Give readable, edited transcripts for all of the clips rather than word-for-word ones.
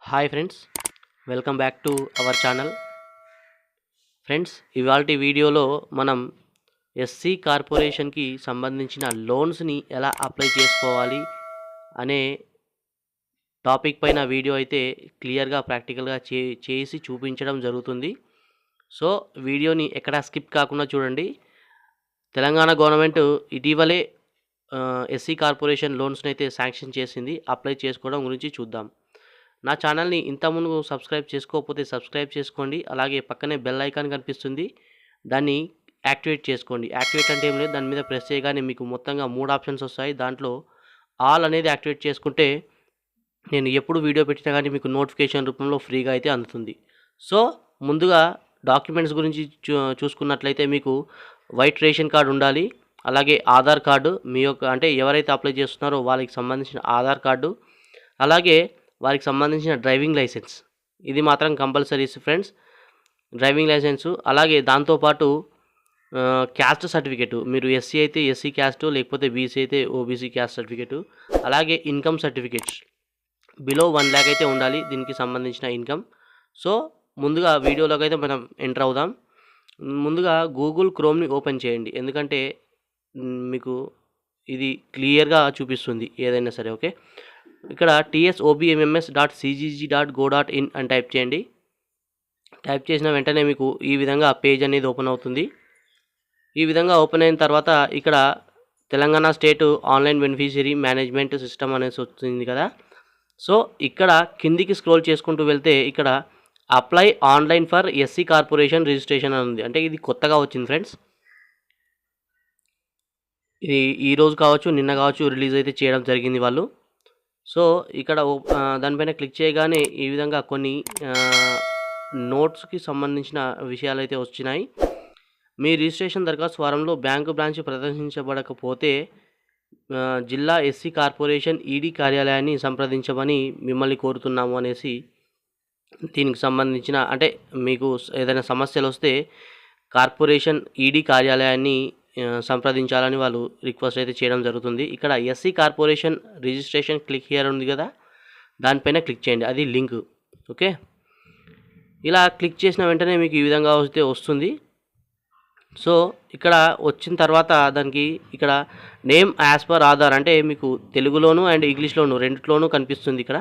Hi friends, welcome back to our channel. Friends, ఇవాల్టి వీడియోలో మనం ఎస్సీ కార్పొరేషన్కి సంబంధించిన లోన్స్ని ఎలా అప్లై చేసుకోవాలి అనే టాపిక్ పైన వీడియో అయితే క్లియర్గా ప్రాక్టికల్గా చేసి చూపించడం జరుగుతుంది. సో వీడియోని ఎక్కడా స్కిప్ కాకుండా చూడండి. తెలంగాణ గవర్నమెంట్ ఇటీవలే ఎస్సీ కార్పొరేషన్ లోన్స్ని అయితే శాంక్షన్ చేసింది. అప్లై చేసుకోవడం గురించి చూద్దాం. నా ఛానల్ని ఇంతకుముందు సబ్స్క్రైబ్ చేసుకోకపోతే సబ్స్క్రైబ్ చేసుకోండి. అలాగే పక్కనే బెల్ ఐకాన్ కనిపిస్తుంది, దాన్ని యాక్టివేట్ చేసుకోండి. యాక్టివేట్ అంటే ఏం లేదు, దాని మీద ప్రెస్ చేయగానే మీకు మొత్తంగా 3 ఆప్షన్స్ వస్తాయి. దాంట్లో ఆల్ అనేది యాక్టివేట్ చేసుకుంటే నేను ఎప్పుడు వీడియో పెట్టినా కానీ మీకు నోటిఫికేషన్ రూపంలో ఫ్రీగా అయితే అందుతుంది. సో ముందుగా డాక్యుమెంట్స్ గురించి చూసుకున్నట్లయితే మీకు వైట్ రేషన్ కార్డు ఉండాలి. అలాగే ఆధార్ కార్డు, మీ యొక్క అంటే ఎవరైతే అప్లై చేస్తున్నారో వాళ్ళకి సంబంధించిన ఆధార్ కార్డు, అలాగే వారికి సంబంధించిన డ్రైవింగ్ లైసెన్స్, ఇది మాత్రం కంపల్సరీస్ ఫ్రెండ్స్. డ్రైవింగ్ లైసెన్సు, అలాగే దాంతోపాటు క్యాస్ట్ సర్టిఫికేటు, మీరు ఎస్సీ అయితే ఎస్సీ క్యాస్ట్, లేకపోతే బీసీ అయితే ఓబీసీ క్యాస్ట్ సర్టిఫికేటు, అలాగే ఇన్కమ్ సర్టిఫికేట్స్ బిలో 1 lakh అయితే ఉండాలి దీనికి సంబంధించిన ఇన్కమ్. సో ముందుగా వీడియోలోకి అయితే మనం ఎంటర్ అవుదాం. ముందుగా గూగుల్ క్రోమ్ని ఓపెన్ చేయండి, ఎందుకంటే మీకు ఇది క్లియర్గా చూపిస్తుంది ఏదైనా సరే. ఓకే, ఇక్కడ tsobmms.cgg.go.in అని టైప్ చేయండి. టైప్ చేసిన వెంటనే మీకు ఈ విధంగా పేజ్ అనేది ఓపెన్ అవుతుంది. ఈ విధంగా ఓపెన్ అయిన తర్వాత ఇక్కడ Telangana state online beneficiary management system అనేసి వస్తుంది కదా. సో ఇక్కడ కిందికి స్క్రోల్ చేసుకుంటూ వెళ్తే ఇక్కడ apply online for SC corporation registration అని ఉంది. అంటే ఇది కొత్తగా వచ్చింది ఫ్రెండ్స్. ఇది ఈరోజు కావచ్చు, నిన్న కావచ్చు రిలీజ్ అయితే చేయడం జరిగింది వాళ్ళు. సో ఇక్కడ దానిపైన క్లిక్ చేయగానే ఈ విధంగా కొన్ని నోట్స్కి సంబంధించిన విషయాలు అయితే వచ్చినాయి. మీ రిజిస్ట్రేషన్ దరఖాస్తు ఫారంలో బ్యాంకు బ్రాంచ్ ప్రదర్శించబడకపోతే జిల్లా ఎస్సీ కార్పొరేషన్ ఈడీ కార్యాలయాన్ని సంప్రదించమని మిమ్మల్ని కోరుతున్నాము అనేసి, దీనికి సంబంధించిన అంటే మీకు ఏదైనా సమస్యలు వస్తే కార్పొరేషన్ ఈడీ కార్యాలయాన్ని సంప్రదించాలని వాళ్ళు రిక్వెస్ట్ అయితే చేయడం జరుగుతుంది. ఇక్కడ SC corporation registration click here ఉంది కదా, దానిపైన క్లిక్ చేయండి, అది లింక్. ఓకే, ఇలా క్లిక్ చేసిన వెంటనే మీకు ఈ విధంగా వస్తుంది. సో ఇక్కడ వచ్చిన తర్వాత దానికి ఇక్కడ నేమ్ యాజ్ పర్ ఆధార్ అంటే మీకు తెలుగులోను అండ్ ఇంగ్లీష్లోను రెండిట్లోనూ కనిపిస్తుంది. ఇక్కడ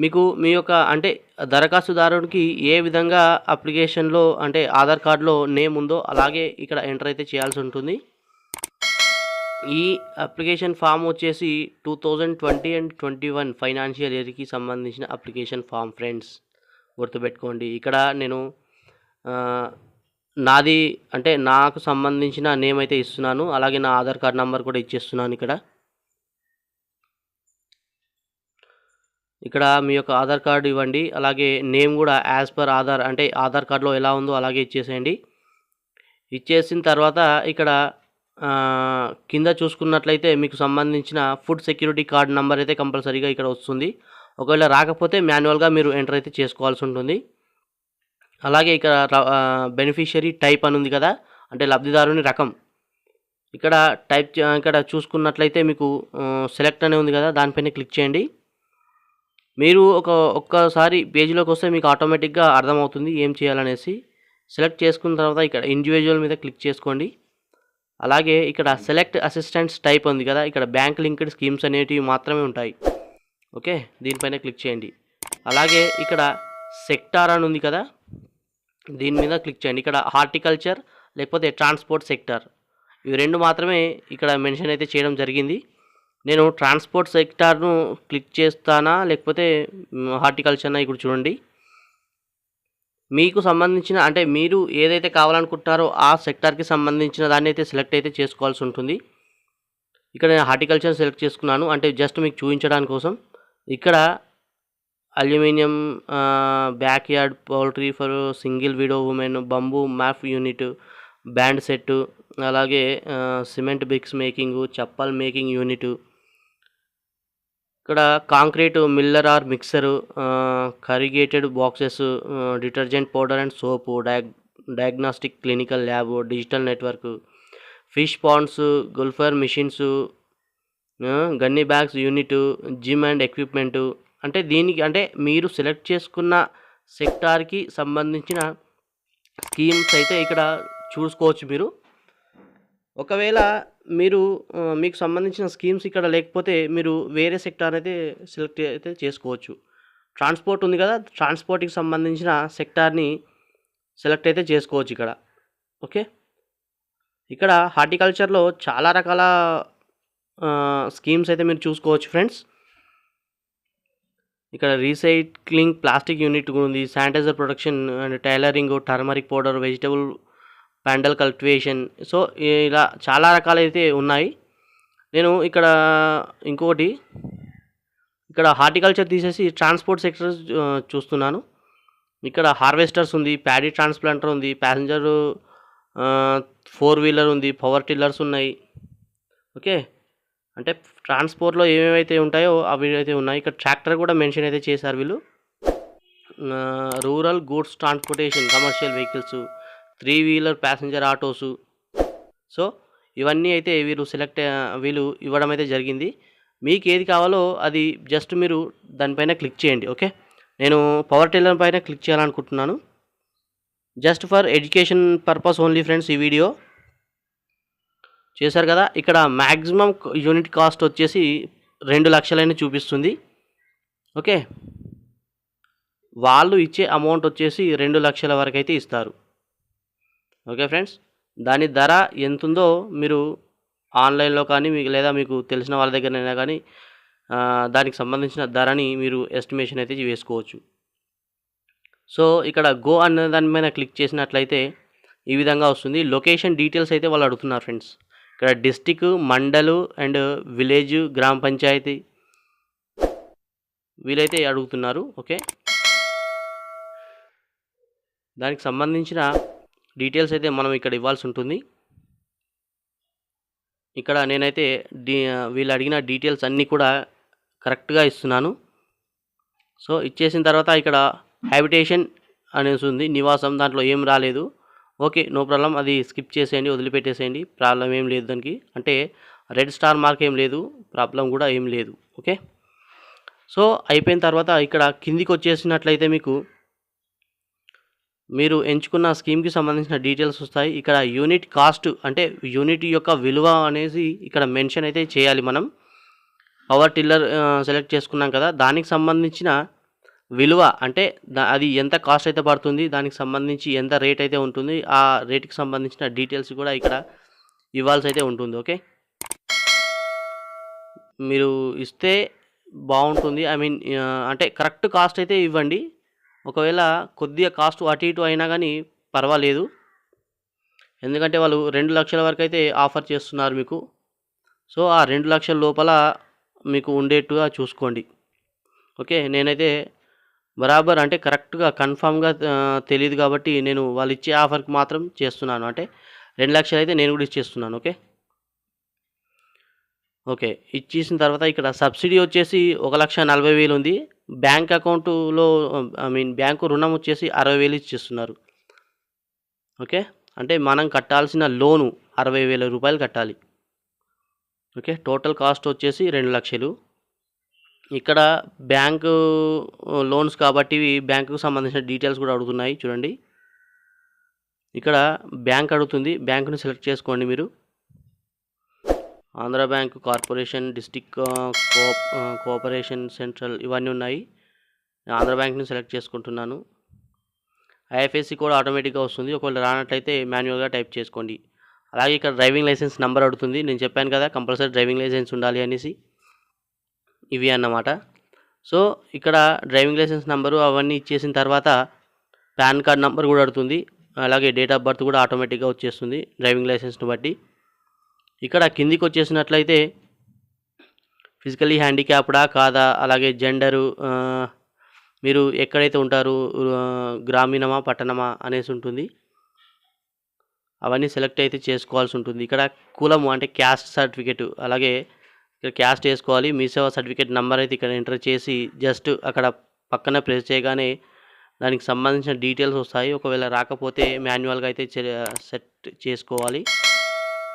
మీకు మీ యొక్క అంటే దరఖాస్తుదారునికి ఏ విధంగా అప్లికేషన్లో అంటే ఆధార్ కార్డులో నేమ్ ఉందో అలాగే ఇక్కడ ఎంటర్ అయితే చేయాల్సి ఉంటుంది. ఈ అప్లికేషన్ ఫామ్ వచ్చేసి 2020 and 21 ఫైనాన్షియల్ ఇయర్కి సంబంధించిన అప్లికేషన్ ఫామ్ ఫ్రెండ్స్, గుర్తుపెట్టుకోండి. ఇక్కడ నేను నాది అంటే నాకు సంబంధించిన నేమ్ అయితే ఇస్తున్నాను, అలాగే నా ఆధార్ కార్డ్ నెంబర్ కూడా ఇచ్చేస్తున్నాను. ఇక్కడ మీ యొక్క ఆధార్ కార్డు ఇవ్వండి, అలాగే నేమ్ కూడా యాజ్ పర్ ఆధార్ అంటే ఆధార్ కార్డులో ఎలా ఉందో అలాగే ఇచ్చేసేయండి. ఇచ్చేసిన తర్వాత ఇక్కడ కింద చూసుకున్నట్లయితే మీకు సంబంధించిన ఫుడ్ సెక్యూరిటీ కార్డ్ నెంబర్ అయితే కంపల్సరీగా ఇక్కడ వస్తుంది. ఒకవేళ రాకపోతే మాన్యువల్గా మీరు ఎంటర్ అయితే చేసుకోవాల్సి ఉంటుంది. అలాగే ఇక్కడ బెనిఫిషియరీ టైప్ అని ఉంది కదా, అంటే లబ్ధిదారుని రకం. ఇక్కడ ఇక్కడ చూసుకున్నట్లయితే మీకు సెలెక్ట్ అనే ఉంది కదా, దానిపైన క్లిక్ చేయండి. మీరు ఒక్కసారి పేజీలోకి వస్తే మీకు ఆటోమేటిక్గా అర్థమవుతుంది ఏం చేయాలనేసి. సెలెక్ట్ చేసుకున్న తర్వాత ఇక్కడ ఇండివిజువల్ మీద క్లిక్ చేసుకోండి. అలాగే ఇక్కడ సెలెక్ట్ అసిస్టెంట్స్ టైప్ ఉంది కదా, ఇక్కడ బ్యాంక్ లింక్డ్ స్కీమ్స్ అనేటివి మాత్రమే ఉంటాయి. ఓకే, దీనిపైన క్లిక్ చేయండి. అలాగే ఇక్కడ సెక్టార్ అని ఉంది కదా, దీని మీద క్లిక్ చేయండి. ఇక్కడ హార్టికల్చర్ లేకపోతే ట్రాన్స్పోర్ట్ సెక్టార్, ఇవి రెండు మాత్రమే ఇక్కడ మెన్షన్ అయితే చేయడం జరిగింది. నేను ట్రాన్స్పోర్ట్ సెక్టార్ను క్లిక్ చేస్తానా లేకపోతే హార్టికల్చర్నా, ఇప్పుడు చూడండి. మీకు సంబంధించిన అంటే మీరు ఏదైతే కావాలనుకుంటున్నారో ఆ సెక్టార్కి సంబంధించిన దాన్ని అయితే సెలెక్ట్ అయితే చేసుకోవాల్సి ఉంటుంది. ఇక్కడ నేను హార్టికల్చర్ సెలెక్ట్ చేసుకున్నాను, అంటే జస్ట్ మీకు చూపించడానికి కోసం. ఇక్కడ aluminium backyard poultry for single widow women, bamboo mat unit, band set, అలాగే cement bricks making, chappal making unit, ఇక్కడ concrete miller or mixer, corrugated boxes, detergent powder and soap, diagnostic clinical lab, digital network, fish ponds, గుల్ఫర్ machines, gunny bags unit, gym and equipment, అంటే దీనికి అంటే మీరు select చేసుకున్న సెక్టార్కి సంబంధించిన schemes అయితే ఇక్కడ చూసుకోవచ్చు మీరు. ఒకవేళ మీరు మీకు సంబంధించిన స్కీమ్స్ ఇక్కడ లేకపోతే మీరు వేరే సెక్టార్ అయితే సెలెక్ట్ అయితే చేసుకోవచ్చు. ట్రాన్స్పోర్ట్ ఉంది కదా, ట్రాన్స్పోర్ట్కి సంబంధించిన సెక్టార్ని సెలెక్ట్ అయితే చేసుకోవచ్చు ఇక్కడ. ఓకే, ఇక్కడ హార్టికల్చర్లో చాలా రకాల స్కీమ్స్ అయితే మీరు చూసుకోవచ్చు ఫ్రెండ్స్. ఇక్కడ రీసైక్లింగ్ ప్లాస్టిక్ యూనిట్ కూడా ఉంది, sanitiser production and tailoring, turmeric powder, vegetable pandal cultivation. So ఇలా చాలా రకాలైతే ఉన్నాయి. నేను ఇక్కడ ఇంకొకటి ఇక్కడ హార్టికల్చర్ తీసేసి ట్రాన్స్పోర్ట్ సెక్టర్ చూస్తున్నాను. ఇక్కడ హార్వెస్టర్స్ ఉంది, ప్యాడీ ట్రాన్స్ప్లాంటర్ ఉంది, ప్యాసింజర్ 4 వీలర్ ఉంది, పవర్ టిల్లర్స్ ఉన్నాయి. ఓకే, అంటే ట్రాన్స్పోర్ట్లో ఏమేమైతే ఉంటాయో అవి అయితే ఉన్నాయి. ఇక్కడ ట్రాక్టర్ కూడా మెన్షన్ అయితే చేశారు వీళ్ళు. Rural goods transportation, commercial vehicles, 3 wheeler passenger autos. So ఇవన్నీ అయితే వీళ్ళు ఇవ్వడం అయితే జరిగింది. మీకు ఏది కావాలో అది జస్ట్ మీరు దానిపైన క్లిక్ చేయండి. ఓకే, నేను పవర్ టిల్లర్ పైన క్లిక్ చేయాలనుకుంటున్నాను. Just for education purpose only friends. ఈ వీడియో చేశారు కదా, ఇక్కడ మ్యాక్సిమం యూనిట్ కాస్ట్ వచ్చేసి 2 లక్షలని చూపిస్తుంది. ఓకే, వాళ్ళు ఇచ్చే అమౌంట్ వచ్చేసి 2 లక్షల వరకు అయితే ఇస్తారు. ఓకే ఫ్రెండ్స్, దాని ధర ఎంతుందో మీరు ఆన్లైన్లో కానీ లేదా మీకు తెలిసిన వాళ్ళ దగ్గరైనా కానీ దానికి సంబంధించిన ధరని మీరు ఎస్టిమేషన్ అయితే వేసుకోవచ్చు. సో ఇక్కడ గో అన్న దాని మీద క్లిక్ చేసినట్లయితే ఈ విధంగా వస్తుంది. లొకేషన్ డీటెయిల్స్ అయితే వాళ్ళు అడుగుతున్నారు ఫ్రెండ్స్. ఇక్కడ డిస్టిక్, మండలు అండ్ విలేజ్, గ్రామ పంచాయతీ వీలైతే అడుగుతున్నారు. ఓకే, దానికి సంబంధించిన డీటెయిల్స్ అయితే మనం ఇక్కడ ఇవ్వాల్సి ఉంటుంది. ఇక్కడ నేనైతే వీళ్ళు అడిగిన డీటెయిల్స్ అన్నీ కూడా కరెక్ట్గా ఇస్తున్నాను. సో ఇచ్చేసిన తర్వాత ఇక్కడ హ్యాబిటేషన్ అనేసి ఉంది, నివాసం, దాంట్లో ఏం రాలేదు. ఓకే, నో ప్రాబ్లం, అది స్కిప్ చేసేయండి, వదిలిపెట్టేసేయండి, ప్రాబ్లం ఏం లేదు దానికి. అంటే రెడ్ స్టార్ మార్క్ ఏం లేదు, ప్రాబ్లం కూడా ఏం లేదు. ఓకే, సో అయిపోయిన తర్వాత ఇక్కడ కిందికి వచ్చేసినట్లయితే మీరు ఎంచుకున్న స్కీమ్కి సంబంధించిన డీటెయిల్స్ వస్తాయి. ఇక్కడ యూనిట్ కాస్ట్ అంటే యూనిట్ యొక్క విలువ అనేసి ఇక్కడ మెన్షన్ అయితే చేయాలి. మనం పవర్ టిల్లర్ సెలెక్ట్ చేసుకున్నాం కదా, దానికి సంబంధించిన విలువ అంటే అది ఎంత కాస్ట్ అయితే పడుతుంది, దానికి సంబంధించి ఎంత రేట్ అయితే ఉంటుంది, ఆ రేట్కి సంబంధించిన డీటెయిల్స్ కూడా ఇక్కడ ఇవ్వాల్సి అయితే ఉంటుంది. ఓకే, మీరు ఇస్తే బాగుంటుంది. ఐ మీన్ అంటే కరెక్ట్ కాస్ట్ అయితే ఇవ్వండి. ఒకవేళ కొద్దిగా కాస్ట్ అటు ఇటు అయినా కానీ పర్వాలేదు, ఎందుకంటే వాళ్ళు 2 లక్షల వరకు అయితే ఆఫర్ చేస్తున్నారు మీకు. సో ఆ 2 లక్షల లోపల మీకు ఉండేట్టుగా చూసుకోండి. ఓకే, నేనైతే బరాబర్ అంటే కరెక్ట్గా కన్ఫామ్గా తెలియదు కాబట్టి నేను వాళ్ళు ఇచ్చే ఆఫర్కి మాత్రం చేస్తున్నాను. అంటే 2 లక్షలు అయితే నేను కూడా ఇచ్చేస్తున్నాను. ఓకే, ఇచ్చేసిన తర్వాత ఇక్కడ సబ్సిడీ వచ్చేసి 1,40,000 ఉంది. బ్యాంక్ అకౌంటులో బ్యాంకు రుణం వచ్చేసి 60,000 ఇచ్చేస్తున్నారు. ఓకే, అంటే మనం కట్టాల్సిన లోను 60,000 రూపాయలు కట్టాలి. ఓకే, టోటల్ కాస్ట్ వచ్చేసి 2 లక్షలు. ఇక్కడ బ్యాంకు లోన్స్ కాబట్టి బ్యాంకుకు సంబంధించిన డీటెయిల్స్ కూడా అడుగుతున్నాయి. చూడండి, ఇక్కడ బ్యాంక్ అడుగుతుంది, బ్యాంకుని సెలెక్ట్ చేసుకోండి మీరు. Andhra bank, corporation, district cooperation, central ఇవన్నీ ఉన్నాయి. ఆంధ్ర బ్యాంక్ని సెలెక్ట్ చేసుకుంటున్నాను. ఐఎఫ్ఎస్సి కోడ్ ఆటోమేటిక్గా వస్తుంది, ఒకవేళ రానట్లయితే మాన్యువల్గా టైప్ చేసుకోండి. అలాగే ఇక్కడ డ్రైవింగ్ లైసెన్స్ నెంబర్ అడుగుతుంది. నేను చెప్పాను కదా కంపల్సరీ డ్రైవింగ్ లైసెన్స్ ఉండాలి అనేసి. ఇవి అన్నమాట. సో ఇక్కడ డ్రైవింగ్ లైసెన్స్ నెంబరు అవన్నీ ఇచ్చేసిన తర్వాత పాన్ కార్డ్ నెంబర్ కూడా అడుగుతుంది. అలాగే డేట్ ఆఫ్ బర్త్ కూడా ఆటోమేటిక్గా వచ్చేస్తుంది డ్రైవింగ్ లైసెన్స్ని బట్టి. ఇక్కడ కిందికి వచ్చేసినట్లయితే ఫిజికల్లీ హ్యాండిక్యాప్డా కాదా, అలాగే జెండరు, మీరు ఎక్కడైతే ఉంటారు, గ్రామీణమా పట్టణమా అనేసి ఉంటుంది. అవన్నీ సెలెక్ట్ అయితే చేసుకోవాల్సి ఉంటుంది. ఇక్కడ కులము అంటే క్యాస్ట్ సర్టిఫికేట్, అలాగే ఇక్కడ క్యాస్ట్ వేసుకోవాలి. మీ సేవా సర్టిఫికేట్ నెంబర్ అయితే ఇక్కడ ఎంటర్ చేసి జస్ట్ అక్కడ పక్కన ప్రెస్ చేయగానే దానికి సంబంధించిన డీటెయిల్స్ వస్తాయి. ఒకవేళ రాకపోతే మాన్యువల్గా అయితే సెట్ చేసుకోవాలి.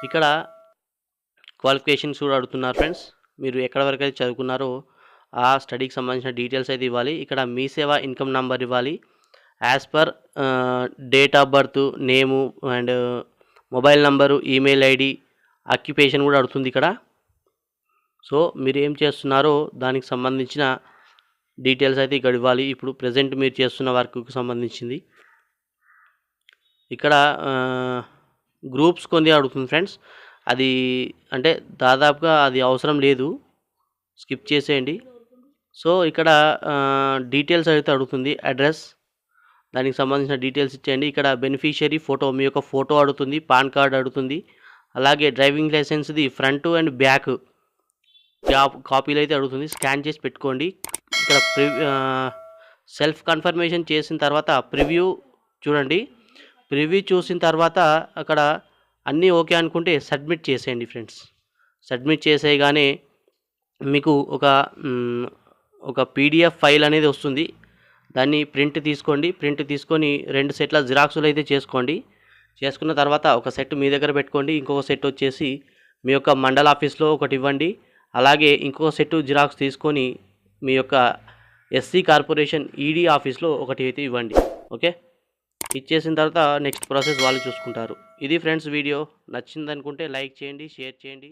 ఇక్కడ క్వాలిఫికేషన్స్ కూడా అడుగుతున్నారు ఫ్రెండ్స్. మీరు ఎక్కడ వరకు అయితే చదువుకున్నారో ఆ స్టడీకి సంబంధించిన డీటెయిల్స్ అయితే ఇవ్వాలి. ఇక్కడ మీ సేవ ఇన్కమ్ నంబర్ ఇవ్వాలి. As per date of birth, name and mobile number, email ID, occupation కూడా అడుగుతుంది ఇక్కడ. సో మీరు ఏం చేస్తున్నారో దానికి సంబంధించిన డీటెయిల్స్ అయితే ఇక్కడ ఇవ్వాలి. ఇప్పుడు ప్రజెంట్ మీరు చేస్తున్న వర్క్కి సంబంధించింది. ఇక్కడ గ్రూప్స్ కొన్ని అడుగుతుంది ఫ్రెండ్స్. అది అంటే దాదాపుగా అది అవసరం లేదు, స్కిప్ చేసేయండి. సో ఇక్కడ డీటెయిల్స్ అయితే అడుగుతుంది. అడ్రస్, దానికి సంబంధించిన డీటెయిల్స్ ఇచ్చేయండి. ఇక్కడ బెనిఫిషియరీ ఫోటో, మీ యొక్క ఫోటో అడుగుతుంది, పాన్ కార్డ్ అడుగుతుంది, అలాగే డ్రైవింగ్ లైసెన్స్ది ఫ్రంట్ అండ్ బ్యాక్ కాపీలు అయితే అడుగుతుంది. స్కాన్ చేసి పెట్టుకోండి. ఇక్కడ సెల్ఫ్ కన్ఫర్మేషన్ చేసిన తర్వాత ప్రివ్యూ చూడండి. ప్రివ్యూ చూసిన తర్వాత అక్కడ అన్నీ ఓకే అనుకుంటే సబ్మిట్ చేసేయండి ఫ్రెండ్స్. సబ్మిట్ చేసేయగానే మీకు ఒక పీడిఎఫ్ ఫైల్ అనేది వస్తుంది. దాన్ని ప్రింట్ తీసుకోండి. ప్రింట్ తీసుకొని 2 సెట్ల జిరాక్సులు అయితే చేసుకోండి. చేసుకున్న తర్వాత ఒక సెట్ మీ దగ్గర పెట్టుకోండి. ఇంకొక సెట్ వచ్చేసి మీ యొక్క మండల ఆఫీస్లో ఒకటి ఇవ్వండి. అలాగే ఇంకొక సెట్ జిరాక్స్ తీసుకొని మీ యొక్క ఎస్సీ కార్పొరేషన్ ఈడీ ఆఫీస్లో ఒకటి అయితే ఇవ్వండి. ఓకే, ఇచ్చేసిన తర్వాత నెక్స్ట్ ప్రాసెస్ వాళ్ళు చూసుకుంటారు. ఇది ఫ్రెండ్స్ వీడియో. నచ్చిందనుకుంటే లైక్ చేయండి, షేర్ చేయండి.